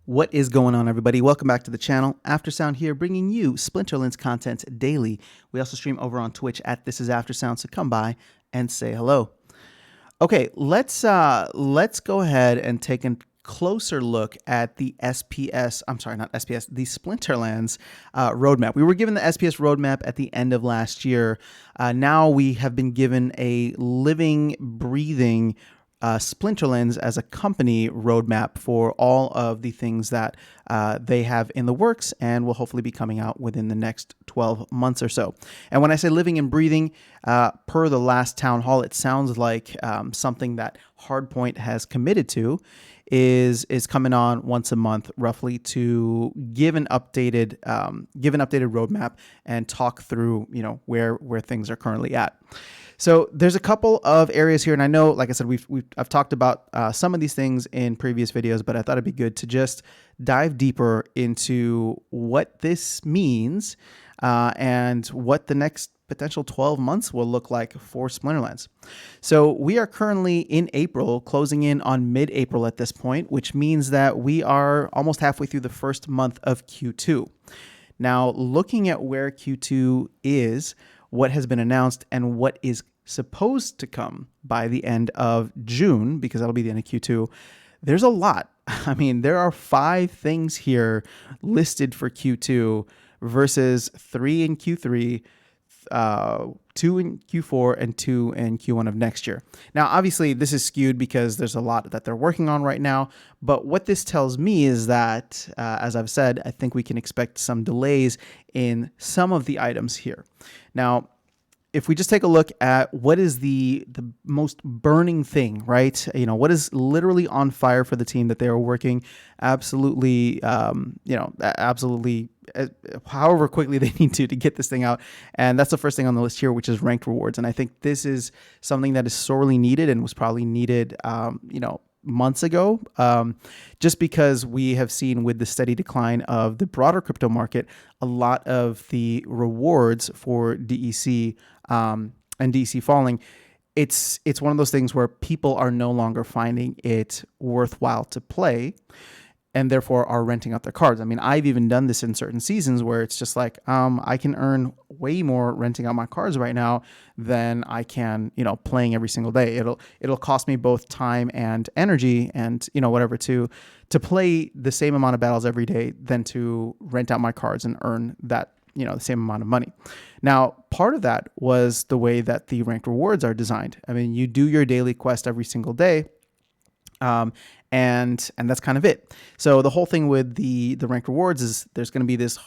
What is going on, everybody? Welcome back to the channel. Aftersound here, bringing you Splinterlands content daily. We also stream over on Twitch at This Is Aftersound, so come by and say hello. Okay, let's go ahead and take a closer look at the SPS. I'm sorry, not SPS. The Splinterlands roadmap. We were given the SPS roadmap at the end of last year. Now we have been given a living, breathing Splinterlands as a company roadmap for all of the things that they have in the works and will hopefully be coming out within the next 12 months or so. And when I say living and breathing, per the last town hall, it sounds like something that Hardpoint has committed to is coming on once a month, roughly, to give an updated roadmap and talk through where things are currently at. So there's a couple of areas here, and I know, like I said, I've talked about some of these things in previous videos, but I thought it'd be good to just dive deeper into what this means and what the next potential 12 months will look like for Splinterlands. So we are currently in April, closing in on mid-April at this point, which means that we are almost halfway through the first month of Q2. Now, looking at where Q2 is, what has been announced, and what is supposed to come by the end of June, because that'll be the end of Q2, there's a lot. I mean, there are 5 things here listed for Q2 versus 3 in Q3, 2 in Q4, and 2 in Q1 of next year. Now, obviously, this is skewed because there's a lot that they're working on right now. But what this tells me is that, as I've said, I think we can expect some delays in some of the items here. Now, if we just take a look at what is the most burning thing, right? What is literally on fire for the team that they are working absolutely, absolutely, however quickly they need to get this thing out. And that's the first thing on the list here, which is ranked rewards. And I think this is something that is sorely needed and was probably needed, months ago, just because we have seen with the steady decline of the broader crypto market, a lot of the rewards for DEC and DEC falling, it's one of those things where people are no longer finding it worthwhile to play, and therefore are renting out their cards. I mean, I've even done this in certain seasons where it's just like, I can earn way more renting out my cards right now than I can, playing every single day. It'll cost me both time and energy and, whatever to play the same amount of battles every day than to rent out my cards and earn that, the same amount of money. Now, part of that was the way that the ranked rewards are designed. I mean, you do your daily quest every single day. And that's kind of it. So the whole thing with the ranked rewards is there's going to be this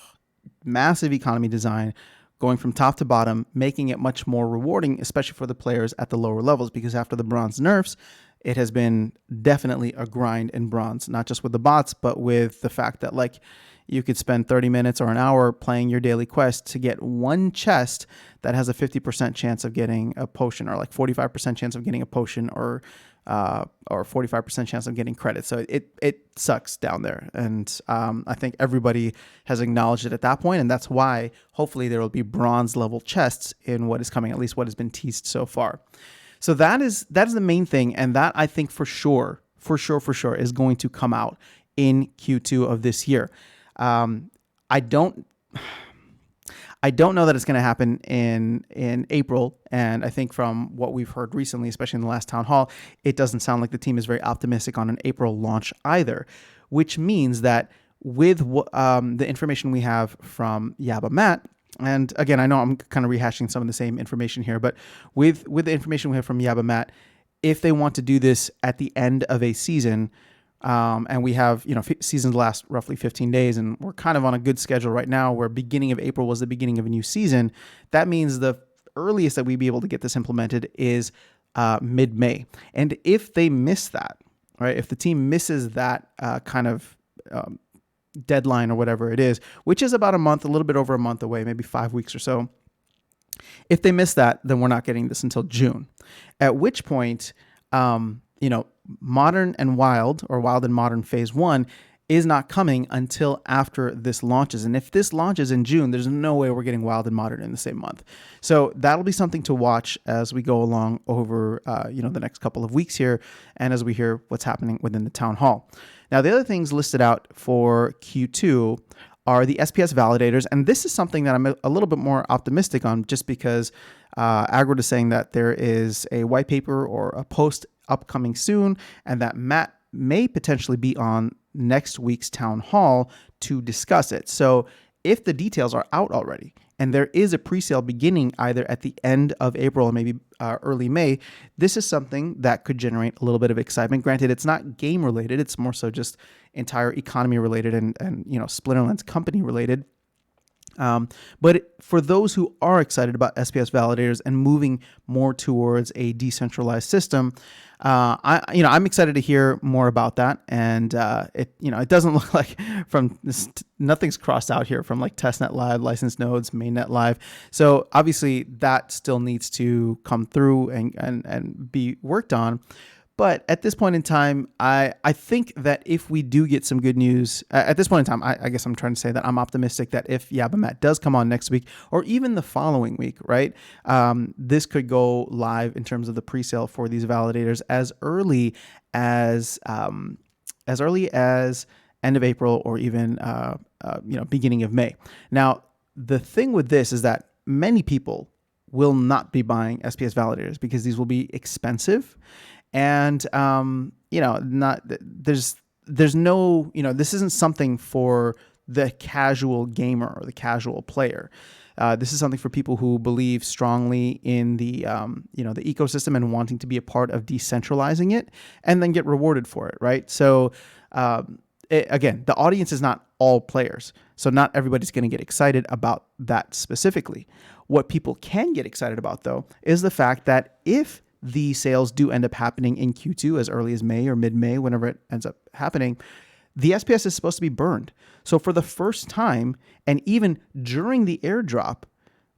massive economy design going from top to bottom, making it much more rewarding, especially for the players at the lower levels, because after the bronze nerfs, it has been definitely a grind in bronze, not just with the bots, but with the fact that you could spend 30 minutes or an hour playing your daily quest to get one chest that has a 50% chance of getting a potion, or 45% chance of getting a potion, or 45% chance of getting credit. So it sucks down there. And I think everybody has acknowledged it at that point. And that's why hopefully there will be bronze level chests in what is coming, at least what has been teased so far. So that is the main thing. And that I think for sure is going to come out in Q2 of this year. I don't know that it's going to happen in April, and I think from what we've heard recently, especially in the last town hall, it doesn't sound like the team is very optimistic on an April launch either, which means that with the information we have from Yaba Matt, and again, I know I'm kind of rehashing some of the same information here, but with the information we have from Yaba Matt, if they want to do this at the end of a season, and we have, seasons last roughly 15 days, and we're kind of on a good schedule right now where beginning of April was the beginning of a new season. That means the earliest that we'd be able to get this implemented is mid-May. And if they miss that, right, if the team misses that kind of deadline or whatever it is, which is about a month, a little bit over a month away, maybe 5 weeks or so, if they miss that, then we're not getting this until June, at which point, Modern and Wild, or Wild and Modern Phase 1 is not coming until after this launches. And if this launches in June, there's no way we're getting Wild and Modern in the same month. So that'll be something to watch as we go along over, the next couple of weeks here, and as we hear what's happening within the town hall. Now, the other things listed out for Q2 are the SPS validators. And this is something that I'm a little bit more optimistic on, just because Agrid is saying that there is a white paper or a post upcoming soon, and that Matt may potentially be on next week's town hall to discuss it. So if the details are out already and there is a pre-sale beginning either at the end of April or maybe early May, this is something that could generate a little bit of excitement. Granted, it's not game related. It's more so just entire economy related and Splinterlands company related. But for those who are excited about SPS validators and moving more towards a decentralized system, I'm excited to hear more about that. And it doesn't look like from this, nothing's crossed out here from like testnet live, licensed nodes, mainnet live. So obviously that still needs to come through and be worked on. But at this point in time, I think that if we do get some good news, at this point in time, I guess I'm trying to say that I'm optimistic that if Yabamat does come on next week or even the following week, right, this could go live in terms of the pre-sale for these validators as early as end of April or even beginning of May. Now, the thing with this is that many people will not be buying SPS validators because these will be expensive. And, there's no, this isn't something for the casual gamer or the casual player. This is something for people who believe strongly in the ecosystem and wanting to be a part of decentralizing it and then get rewarded for it. Right. So, again, the audience is not all players. So not everybody's going to get excited about that specifically. What people can get excited about, though, is the fact that if the sales do end up happening in Q2 as early as May or mid-May, whenever it ends up happening, the SPS is supposed to be burned. So for the first time, and even during the airdrop,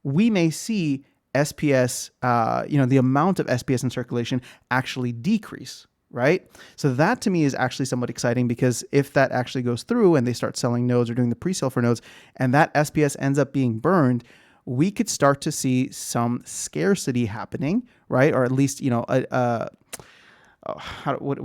we may see SPS, the amount of SPS in circulation actually decrease, right? So that to me is actually somewhat exciting, because if that actually goes through and they start selling nodes or doing the pre-sale for nodes, and that SPS ends up being burned, we could start to see some scarcity happening, right? Or at least, what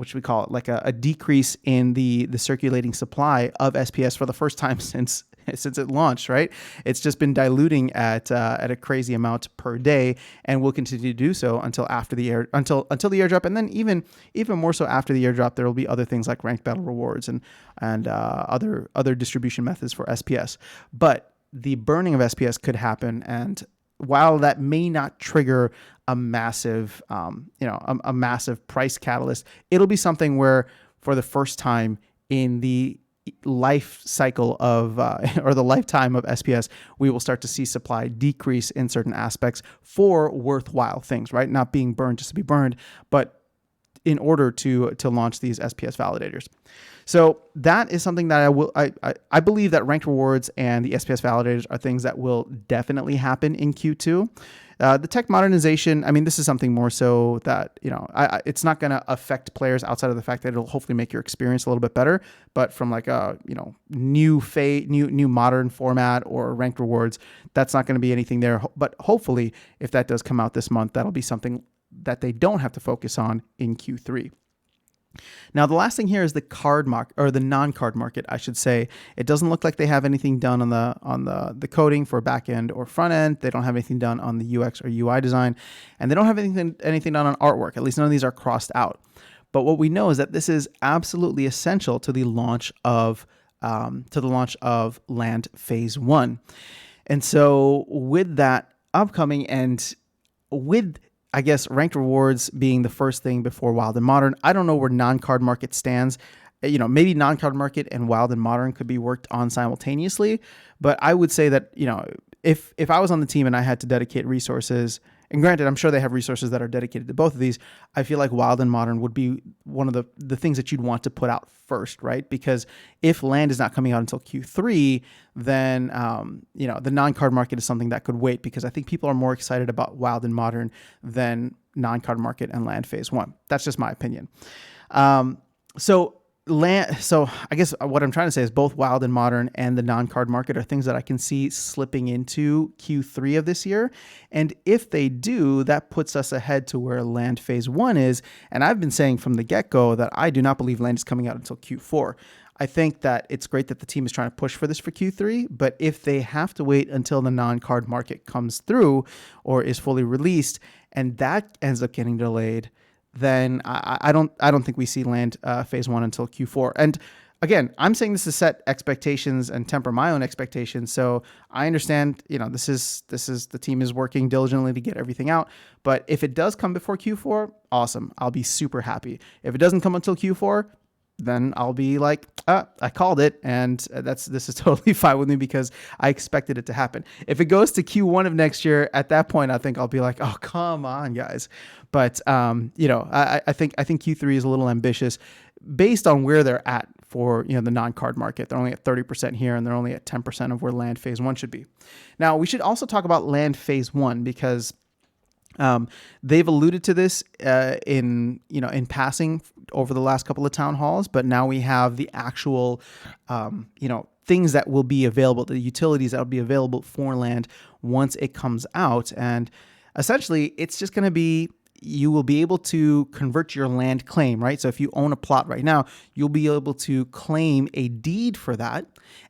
should we call it? Like a decrease in the circulating supply of SPS for the first time since it launched, right? It's just been diluting at a crazy amount per day, and will continue to do so until after the until the airdrop, and then even more so after the airdrop, there will be other things like ranked battle rewards and other distribution methods for SPS, but the burning of SPS could happen. And while that may not trigger a massive, a massive price catalyst, it'll be something where for the first time in the life cycle of, or the lifetime of SPS, we will start to see supply decrease in certain aspects for worthwhile things, right? Not being burned just to be burned, but in order to launch these SPS validators. So that is something that I believe that ranked rewards and the SPS validators are things that will definitely happen in Q2. The tech modernization, I mean, this is something more so that, it's not going to affect players outside of the fact that it'll hopefully make your experience a little bit better. But from like a, new modern format or ranked rewards, that's not going to be anything there. But hopefully, if that does come out this month, that'll be something that they don't have to focus on in Q3. Now, the last thing here is the card market, or the non-card market, I should say. It doesn't look like they have anything done on the coding for back end or front end. They don't have anything done on the UX or UI design, and they don't have anything done on artwork. At least none of these are crossed out. But what we know is that this is absolutely essential to the launch of Land Phase 1. And so with that upcoming, and with, I guess, ranked rewards being the first thing before Wild and Modern, I don't know where non-card market stands. Maybe non-card market and Wild and Modern could be worked on simultaneously. But I would say that, if I was on the team and I had to dedicate resources, and granted, I'm sure they have resources that are dedicated to both of these, I feel like Wild and Modern would be one of the things that you'd want to put out first, right? Because if Land is not coming out until Q3, then, the non-card market is something that could wait, because I think people are more excited about Wild and Modern than non-card market and Land Phase 1. That's just my opinion. So land. So I guess what I'm trying to say is both wild and modern and the non-card market are things that I can see slipping into Q3 of this year. And if they do, that puts us ahead to where land phase one is. And I've been saying from the get-go that I do not believe land is coming out until Q4. I think that it's great that the team is trying to push for this for Q3, but if they have to wait until the non-card market comes through or is fully released and that ends up getting delayed, then I don't think we see land phase one until Q4. And again, I'm saying this to set expectations and temper my own expectations. So I understand, this is the team is working diligently to get everything out. But if it does come before Q4, awesome. I'll be super happy. If it doesn't come until Q4, then I'll be like, I called it, and this is totally fine with me because I expected it to happen. If it goes to Q1 of next year, at that point, I think I'll be like, oh, come on, guys. But I think Q3 is a little ambitious based on where they're at for the non-card market. They're only at 30% here, and they're only at 10% of where land phase one should be. Now, we should also talk about land phase one because they've alluded to this in passing over the last couple of town halls, but now we have the actual things that will be available, the utilities that will be available for land once it comes out. And essentially, it's just going to be, you will be able to convert your land claim, right? So if you own a plot right now, you'll be able to claim a deed for that,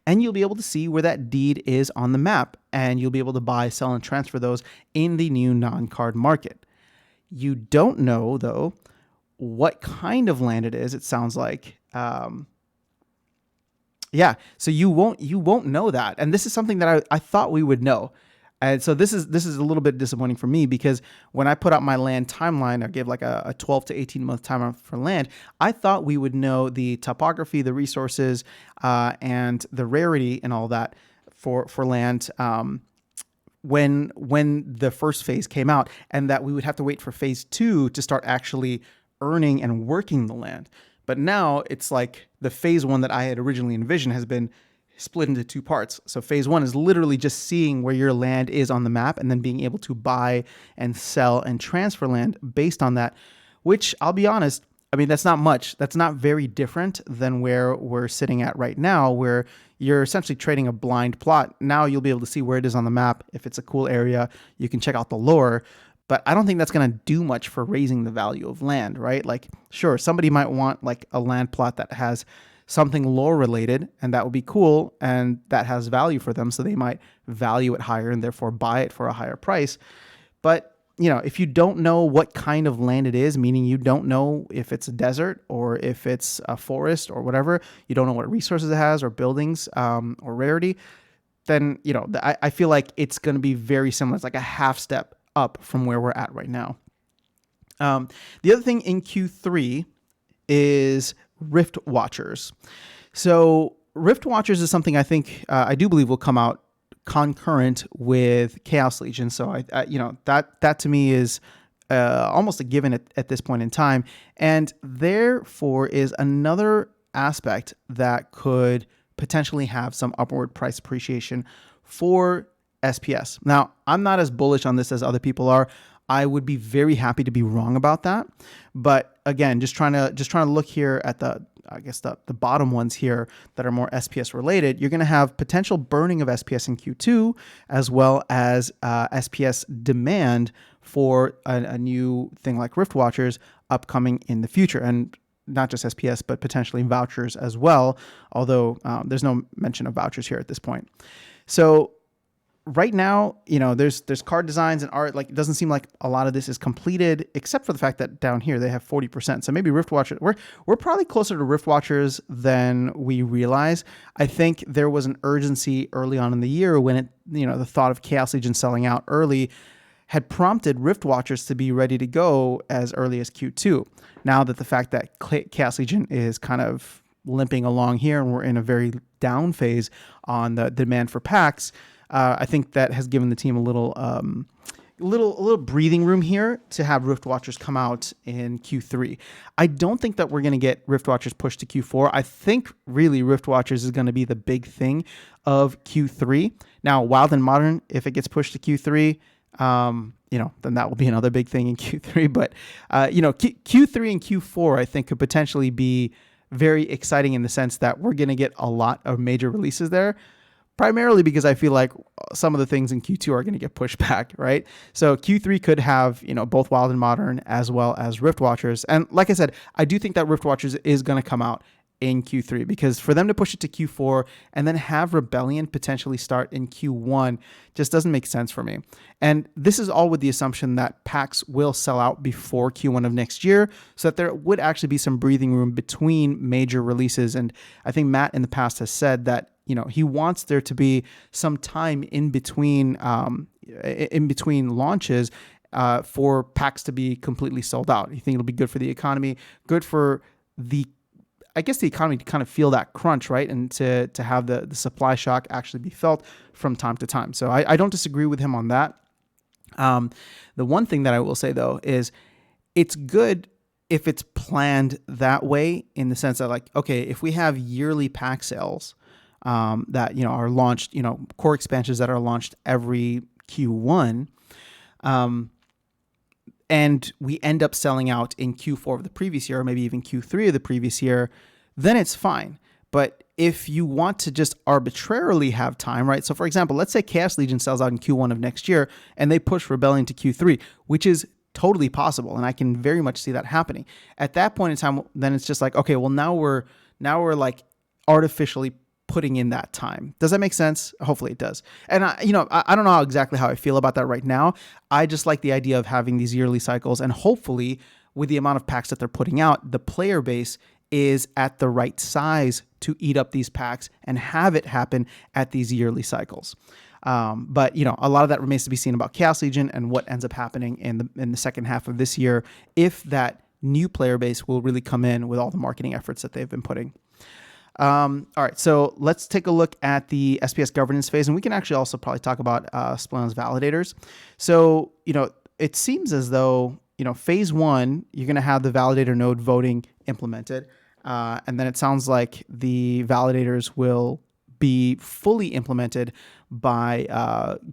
and you'll be able to see where that deed is on the map, and you'll be able to buy, sell, and transfer those in the new non-card market. You don't know, though, what kind of land it is, it sounds like. So you won't know that. And this is something that I thought we would know. And so this is a little bit disappointing for me because when I put out my land timeline, I gave like a 12 to 18 month timeline for land. I thought we would know the topography, the resources, and the rarity and all that for land when the first phase came out, and that we would have to wait for phase two to start actually earning and working the land. But now it's like the phase one that I had originally envisioned has been split into two parts. So phase one is literally just seeing where your land is on the map and then being able to buy and sell and transfer land based on that, which I'll be honest, I mean, that's not much. That's not very different than where we're sitting at right now, where you're essentially trading a blind plot. Now you'll be able to see where it is on the map. If it's a cool area, you can check out the lore. But I don't think that's going to do much for raising the value of land, right? Like, sure, somebody might want like a land plot that has something lore related, and that would be cool, and that has value for them, so they might value it higher and therefore buy it for a higher price. But if you don't know what kind of land it is, meaning you don't know if it's a desert or if it's a forest or whatever, you don't know what resources it has or buildings or rarity, then I feel like it's going to be very similar. It's like a half step up from where we're at right now. The other thing in Q3 is Rift Watchers. So Rift Watchers is something I think I do believe will come out concurrent with Chaos Legion. So that to me is almost a given at this point in time, and therefore is another aspect that could potentially have some upward price appreciation for SPS. Now, I'm not as bullish on this as other people are. I would be very happy to be wrong about that. But again, just trying to look here at the bottom ones here that are more SPS related. You're going to have potential burning of SPS in Q2, as well as SPS demand for a new thing like Rift Watchers upcoming in the future. And not just SPS, but potentially vouchers as well. Although there's no mention of vouchers here at this point. So right now, there's card designs and art. Like, it doesn't seem like a lot of this is completed, except for the fact that down here they have 40%. So maybe Rift Watchers, we're probably closer to Rift Watchers than we realize. I think there was an urgency early on in the year when the thought of Chaos Legion selling out early had prompted Rift Watchers to be ready to go as early as Q2. Now that the fact that Chaos Legion is kind of limping along here and we're in a very down phase on the demand for packs, I think that has given the team a little breathing room here to have Rift Watchers come out in Q3. I don't think that we're going to get Rift Watchers pushed to Q4. I think really Rift Watchers is going to be the big thing of Q3. Now, Wild and Modern, if it gets pushed to Q3, then that will be another big thing in Q3. But Q3 and Q4, I think, could potentially be very exciting in the sense that we're going to get a lot of major releases there, primarily because I feel like some of the things in Q2 are going to get pushed back, right? So Q3 could have, both Wild and Modern as well as Rift Watchers. And like I said, I do think that Rift Watchers is going to come out in Q3, because for them to push it to Q4 and then have Rebellion potentially start in Q1 just doesn't make sense for me. And this is all with the assumption that packs will sell out before Q1 of next year, so that there would actually be some breathing room between major releases. And I think Matt in the past has said that he wants there to be some time in between launches for packs to be completely sold out. You think it'll be good for the economy, good for the economy to kind of feel that crunch, right? And to have the supply shock actually be felt from time to time. So I don't disagree with him on that. The one thing that I will say, though, is it's good if it's planned that way, in the sense that, like, okay, if we have yearly pack sales that, are launched, core expansions that are launched every Q1, and we end up selling out in Q4 of the previous year, or maybe even Q3 of the previous year, then it's fine. But if you want to just arbitrarily have time, right? So for example, let's say Chaos Legion sells out in Q1 of next year and they push Rebellion to Q3, which is totally possible. And I can very much see that happening. At that point in time, then it's just like, okay, well, now we're like artificially putting in that time. Does that make sense? Hopefully it does. And I don't know exactly how I feel about that right now. I just like the idea of having these yearly cycles, and hopefully with the amount of packs that they're putting out, the player base is at the right size to eat up these packs and have it happen at these yearly cycles. But a lot of that remains to be seen about Chaos Legion and what ends up happening in the second half of this year, if that new player base will really come in with all the marketing efforts that they've been putting. All right, so let's take a look at the SPS governance phase, and we can actually also probably talk about Splendid's validators. So, it seems as though, phase one, you're going to have the validator node voting implemented, and then it sounds like the validators will be fully implemented by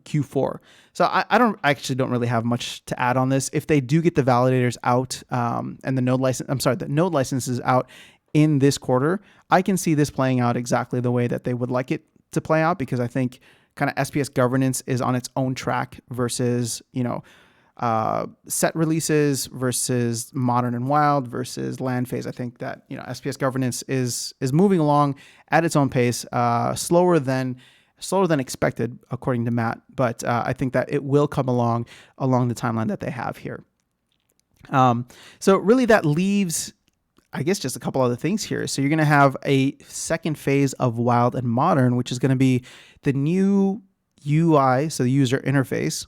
Q4. So I actually don't really have much to add on this. If they do get the validators out and the node licenses out in this quarter, I can see this playing out exactly the way that they would like it to play out, because I think kind of SPS governance is on its own track versus, set releases versus modern and wild versus land phase. I think that, SPS governance is moving along at its own pace, slower than expected, according to Matt. But I think that it will come along the timeline that they have here. So really that leaves, I guess, just a couple other things here. So you're going to have a second phase of Wild and Modern, which is going to be the new UI, so the user interface.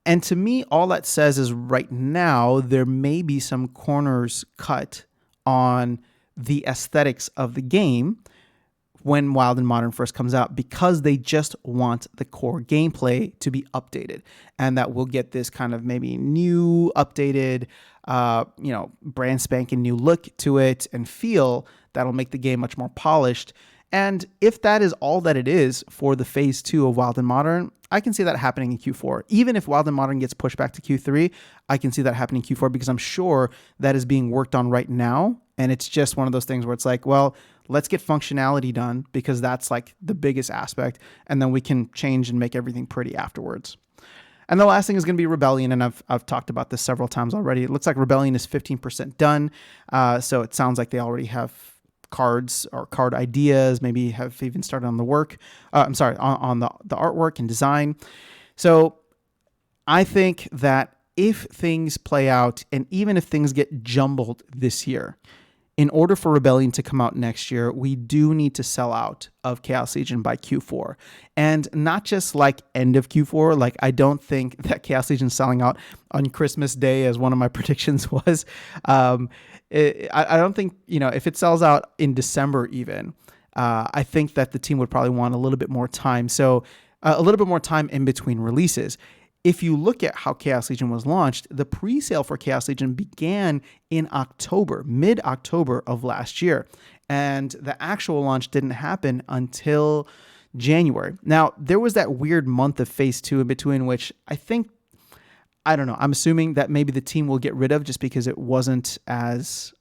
And to me, all that says is right now there may be some corners cut on the aesthetics of the game when Wild and Modern first comes out, because they just want the core gameplay to be updated, and that we'll get this kind of maybe new, updated, brand spanking new look to it and feel that'll make the game much more polished. And if that is all that it is for the phase 2 of Wild and Modern, I can see that happening in Q4. Even if Wild and Modern gets pushed back to Q3, I can see that happening in Q4, because I'm sure that is being worked on right now. And it's just one of those things where it's like, well, let's get functionality done, because that's like the biggest aspect. And then we can change and make everything pretty afterwards. And the last thing is going to be Rebellion. And I've talked about this several times already. It looks like Rebellion is 15% done. So it sounds like they already have cards or card ideas, maybe have even started on the work. On the artwork and design. So I think that if things play out, and even if things get jumbled this year, in order for Rebellion to come out next year, we do need to sell out of Chaos Legion by Q4. And not just like end of Q4. Like, I don't think that Chaos Legion selling out on Christmas Day, as one of my predictions was. I don't think, if it sells out in December even, I think that the team would probably want a little bit more time. So a little bit more time in between releases. If you look at how Chaos Legion was launched, the pre-sale for Chaos Legion began in October, mid-October of last year. And the actual launch didn't happen until January. Now, there was that weird month of phase 2 in between, which I don't know, I'm assuming that maybe the team will get rid of, just because it wasn't as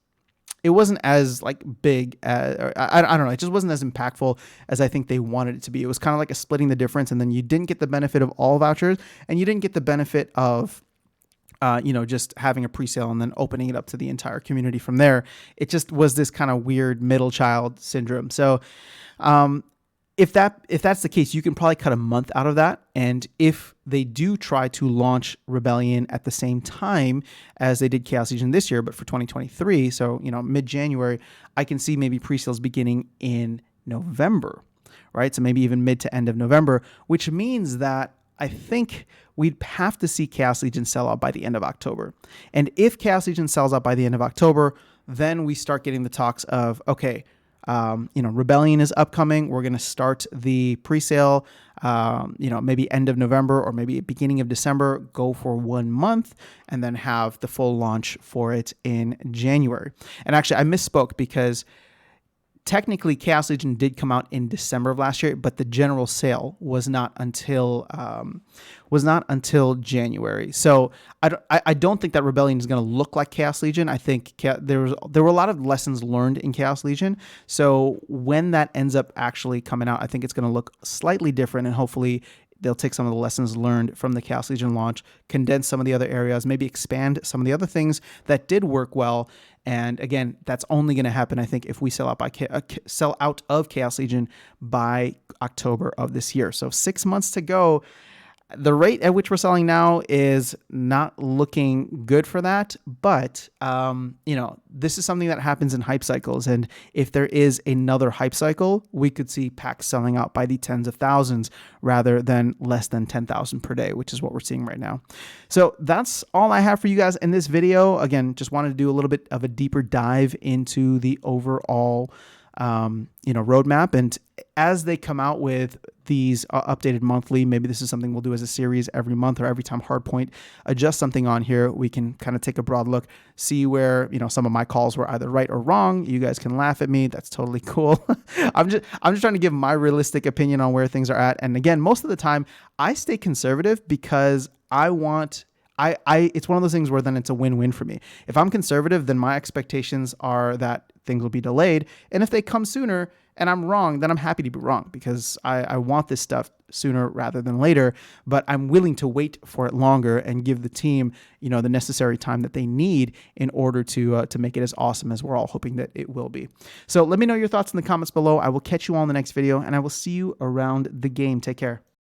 it wasn't as like big as, or I don't know, it just wasn't as impactful as I think they wanted it to be. It was kind of like a splitting the difference, and then you didn't get the benefit of all vouchers, and you didn't get the benefit of just having a pre-sale and then opening it up to the entire community from there. It just was this kind of weird middle child syndrome. So if that's the case, you can probably cut a month out of that. And if they do try to launch Rebellion at the same time as they did Chaos Legion this year, but for 2023, so mid-January, I can see maybe pre-sales beginning in November, right? So maybe even mid to end of November, which means that I think we'd have to see Chaos Legion sell out by the end of October. And if Chaos Legion sells out by the end of October, then we start getting the talks of, okay, Rebellion is upcoming. We're going to start the pre-sale, maybe end of November or maybe beginning of December, go for 1 month, and then have the full launch for it in January. And actually, I misspoke because technically Chaos Legion did come out in December of last year, but the general sale was not until January. So I don't think that Rebellion is going to look like Chaos Legion. I think there were a lot of lessons learned in Chaos Legion. So when that ends up actually coming out, I think it's going to look slightly different, and hopefully they'll take some of the lessons learned from the Chaos Legion launch, condense some of the other areas, maybe expand some of the other things that did work well. And again, that's only going to happen, I think, if we sell out of Chaos Legion by October of this year. So 6 months to go. The rate at which we're selling now is not looking good for that, but this is something that happens in hype cycles. And if there is another hype cycle, we could see packs selling out by the tens of thousands rather than less than 10,000 per day, which is what we're seeing right now. So that's all I have for you guys in this video. Again, just wanted to do a little bit of a deeper dive into the overall roadmap. And as they come out with these updated monthly, maybe this is something we'll do as a series every month, or every time Hardpoint adjusts something on here, we can kind of take a broad look, see where, some of my calls were either right or wrong. You guys can laugh at me. That's totally cool. I'm just trying to give my realistic opinion on where things are at. And again, most of the time I stay conservative because it's one of those things where then it's a win-win for me. If I'm conservative, then my expectations are that things will be delayed. And if they come sooner and I'm wrong, then I'm happy to be wrong, because I want this stuff sooner rather than later, but I'm willing to wait for it longer and give the team, the necessary time that they need in order to make it as awesome as we're all hoping that it will be. So let me know your thoughts in the comments below. I will catch you all in the next video, and I will see you around the game. Take care.